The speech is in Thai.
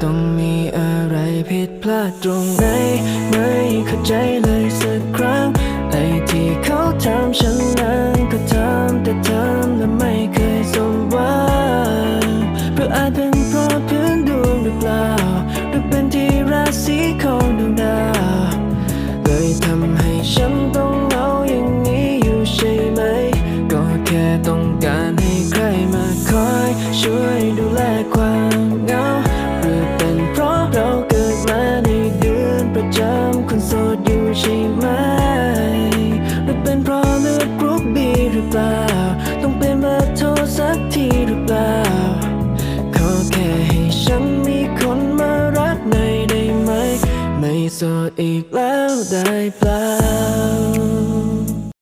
ต้องมีอะไรผิดพลาดตรงไหนไม่เข้าใจเลยสักครั้งไอ้ที่เขาทำฉันนั้นก็ทำแต่ทำและไม่เคยสมหวังหรืออาจเป็นเพราะพื้นดวงหรือเปล่าหรือเป็นที่ราศีของดวงดาวเลยทำให้ฉันต้องเหงาอย่างนี้อยู่ใช่ไหมก็แค่ต้องการให้ใครมาคอยช่วยดูแลความเหงาหรือเป็นเพราะเราเกิดมาในเดือนประจำคนโสดอยู่ใช่ไหมหรือเป็นเพราะเลือดกรุ๊ปบีหรือเปล่าต้องเป็นเบอร์โทรสักทีหรือเปล่าขอแค่ให้ฉันมีคนมารักหน่อยได้ไหมไม่โสดอีกแล้วได้เปล่า